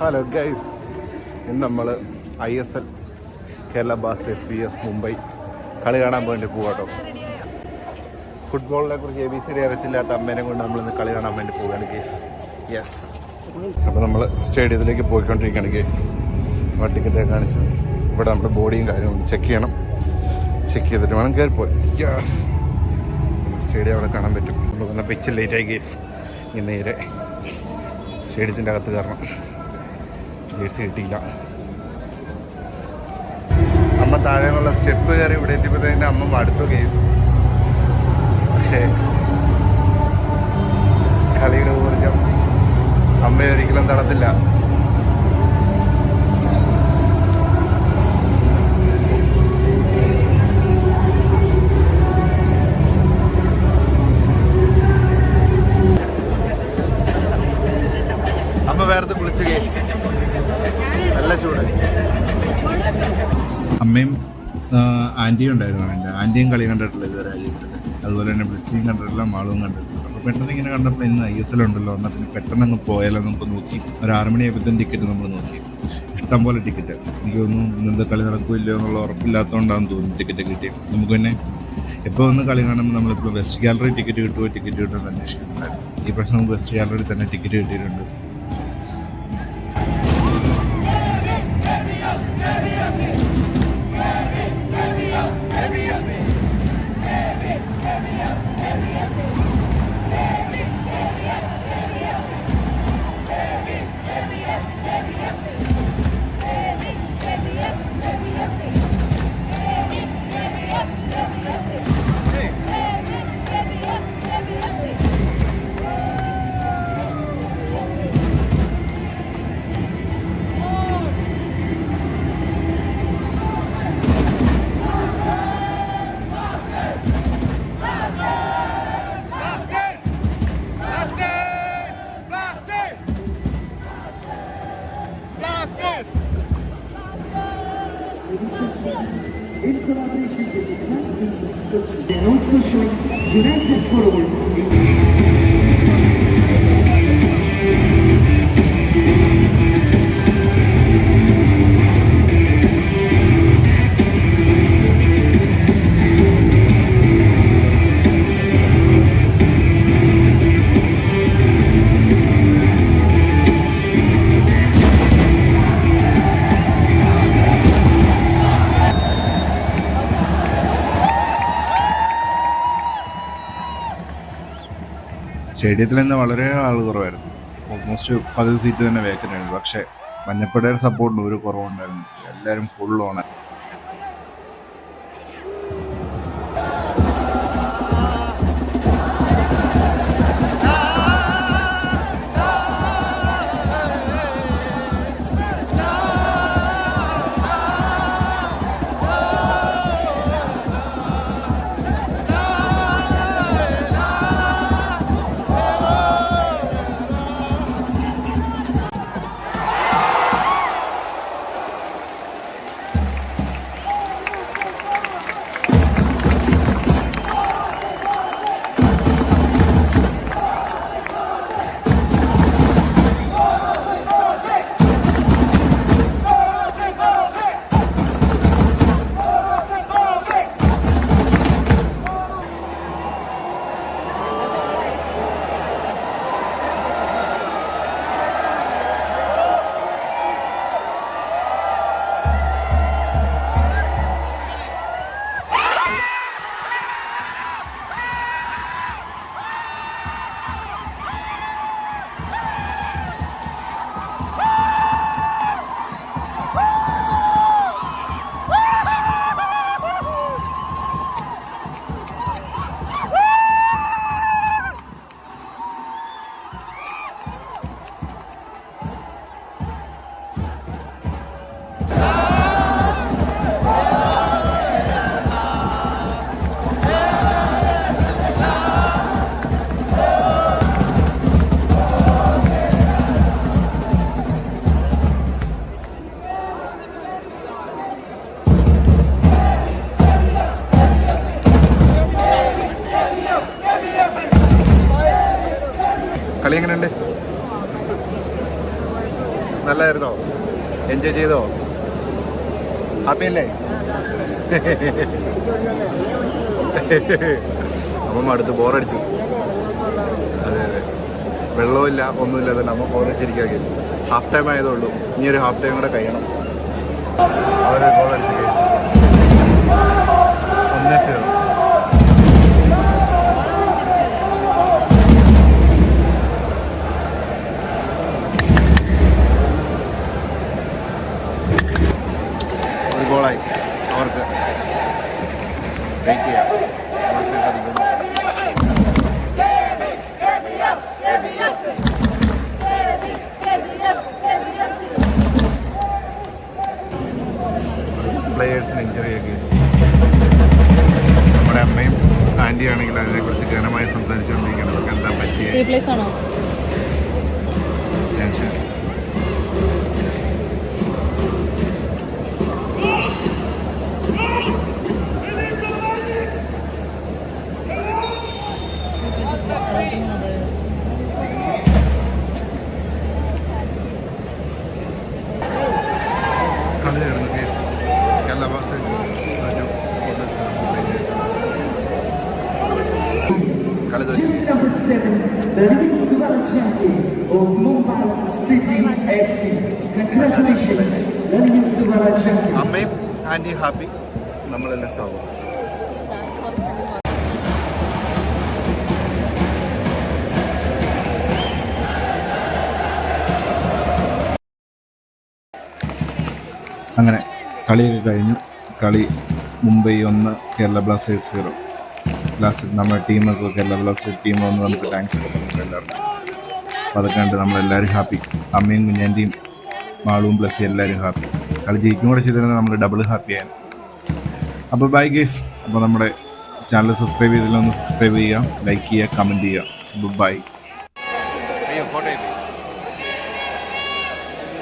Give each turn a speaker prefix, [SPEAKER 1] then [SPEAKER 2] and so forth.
[SPEAKER 1] Hello guys, ഇന്ന് നമ്മൾ ISL Kerala Blasters vs Mumbai കളി കാണാൻ വേണ്ടി പോകാട്ടോ. ഫുട്ബോളിനെ കുറിച്ച് ABCD അറിയത്തില്ലാത്ത അമ്മേനെ കൊണ്ട് നമ്മളിന്ന് കളി കാണാൻ വേണ്ടി പോവുകയാണ് ഗൈസ്. യെസ്, അപ്പോൾ നമ്മൾ സ്റ്റേഡിയത്തിലേക്ക് പോയിക്കൊണ്ടിരിക്കുകയാണ് ഗൈസ്. ടിക്കറ്റ് കാണിച്ചു. ഇവിടെ നമ്മുടെ ബോഡിയും കാര്യങ്ങളും ചെക്ക് ചെയ്യണം. ചെക്ക് ചെയ്തിട്ട് വേണം കയറി പോയി. യെസ്, സ്റ്റേഡിയം അവിടെ കാണാൻ പറ്റും. നമ്മൾ വന്ന പിച്ച് ലേറ്റായി ഗൈസ്. ഇനി നേരെ സ്റ്റേഡിയത്തിൻ്റെ അകത്ത് കയറണം. ജേഴ്സി കിട്ടിയില്ല. അമ്മ താഴെ നിന്നുള്ള സ്റ്റെപ്പ് കയറി ഇവിടെ എത്തിയപ്പോഴത്തേൻ്റെ അമ്മ മടുത്തു കേസ്. പക്ഷേ കളിയുടെ ഊർജം അമ്മയെ ഒരിക്കലും തടത്തില്ല. അമ്മ വേർത്ത് കുളിച്ചു കേസ്. നല്ല ചൂട്. അമ്മയും ആൻറ്റിയും ഉണ്ടായിരുന്നു. എൻ്റെ ആൻറ്റിയും കളി കണ്ടിട്ടില്ല ഇതുവരെ ISL. അതുപോലെ തന്നെ ബ്ലസ്സിയും കണ്ടിട്ടില്ല, മാളും കണ്ടിട്ടില്ല. അപ്പോൾ പെട്ടെന്ന് ഇങ്ങനെ കണ്ടപ്പോൾ ഇന്ന് ISL ഉണ്ടല്ലോ, എന്നാൽ പിന്നെ പെട്ടെന്ന് അങ്ങ് പോയാലോ നമുക്ക് നോക്കി. ഒരു 6 മണിയായപ്പോഴത്തേനും ടിക്കറ്റ് നമ്മൾ നോക്കി. ഇഷ്ടം പോലെ ടിക്കറ്റ്. എനിക്ക് തോന്നുന്നു ഇന്നത്തെ കളി നടക്കില്ലയോ എന്നുള്ള ഉറപ്പില്ലാത്തതുകൊണ്ടാണെന്ന് തോന്നുന്നു ടിക്കറ്റ് കിട്ടിയത്. നമുക്ക് പിന്നെ എപ്പോൾ ഒന്ന് കളി കാണുമ്പോൾ നമ്മളിപ്പോൾ വെസ്റ്റ് ഗാലറി ടിക്കറ്റ് കിട്ടുമെന്ന് അന്വേഷിക്കുന്നുണ്ടായിരുന്നു. ഈ പ്രാവശ്യം നമുക്ക് വെസ്റ്റ് ഗാലറി തന്നെ ടിക്കറ്റ് കിട്ടിയിട്ടുണ്ട്.
[SPEAKER 2] In collaboration with the Camp Construction, they are also showing United Football.
[SPEAKER 1] സ്റ്റേഡിയത്തിൽ നിന്ന് വളരെ ആൾ കുറവായിരുന്നു. ഓൾമോസ്റ്റ് 10 സീറ്റ് തന്നെ വേക്കൻ്റ് ആയിരുന്നു. പക്ഷേ മഞ്ഞപ്പടയുടെ സപ്പോർട്ടിന് ഒരു കുറവുണ്ടായിരുന്നു. എല്ലാവരും ഫുൾ ഓണാണ്. നല്ലായിരുന്നോ? എൻജോയ് ചെയ്തോ? ഹാപ്പി അല്ലേ? അപ്പം അടുത്ത് ബോറടിച്ചു. അതെ അതെ, വെള്ളമില്ല ഒന്നുമില്ല, തന്നെ നമ്മൾ ബോറടിച്ചിരിക്കുക. കേസ് ഹാഫ് ടൈം ആയതുള്ളൂ, ഇനി ഒരു ഹാഫ് ടൈം കൂടെ കഴിയണം. അവർ ബോറടിച്ച് കേസ് 1-0. ഒരു ഗോളായി അവർക്ക്. വെയിറ്റ് ചെയ്യാം. പ്ലെയേഴ്സിന് ഇഞ്ചറി ഒക്കെ. നമ്മുടെ അമ്മയും ആൻറ്റി ആണെങ്കിൽ അതിനെക്കുറിച്ച് ഘനമായി സംസാരിച്ചുകൊണ്ടിരിക്കുകയാണ്. അവർക്ക് എന്താ പറ്റിയ ടെൻഷൻ. കളി ചേർന്നു കേസ്. കേരള ബ്ലാസ്റ്റേഴ്സ് കളി തോന്നി.
[SPEAKER 2] Number 7, the leading Sudan champion of Mumbai City FC. Congratulations, the leading Sudan champion.
[SPEAKER 1] അമ്മയും ആൻറ്റിയും ഹാപ്പി, നമ്മളെല്ലാം സാവും. അങ്ങനെ കളിയൊക്കെ കഴിഞ്ഞു. കളി മുംബൈ 1, കേരള ബ്ലാസ്റ്റേഴ്സ് 0. ലാസ്റ്റ് നമ്മുടെ ടീമൊക്കെ കേരള ബ്ലാസ്റ്റേഴ്സ് ടീം വന്ന് നമുക്ക് താങ്ക്സ് ഒക്കെ പറഞ്ഞു എല്ലാവർക്കും. അപ്പോൾ അതൊക്കെ കണ്ട് നമ്മളെല്ലാവരും ഹാപ്പി. അമ്മയും കുഞ്ഞാൻ്റെയും മാളുവും പ്ലസ് എല്ലാവരും ഹാപ്പി. കളി ജയിക്കും കൂടെ ചെയ്തിരുന്നത് നമ്മൾ ഡബിൾ ഹാപ്പിയാണ്. അപ്പോൾ ബൈ ഗേസ്. അപ്പോൾ നമ്മുടെ ചാനൽ സബ്സ്ക്രൈബ് ചെയ്തില്ല ഒന്ന് സബ്സ്ക്രൈബ് ചെയ്യുക, ലൈക്ക് ചെയ്യുക, കമൻറ്റ് ചെയ്യുക. ബൈ.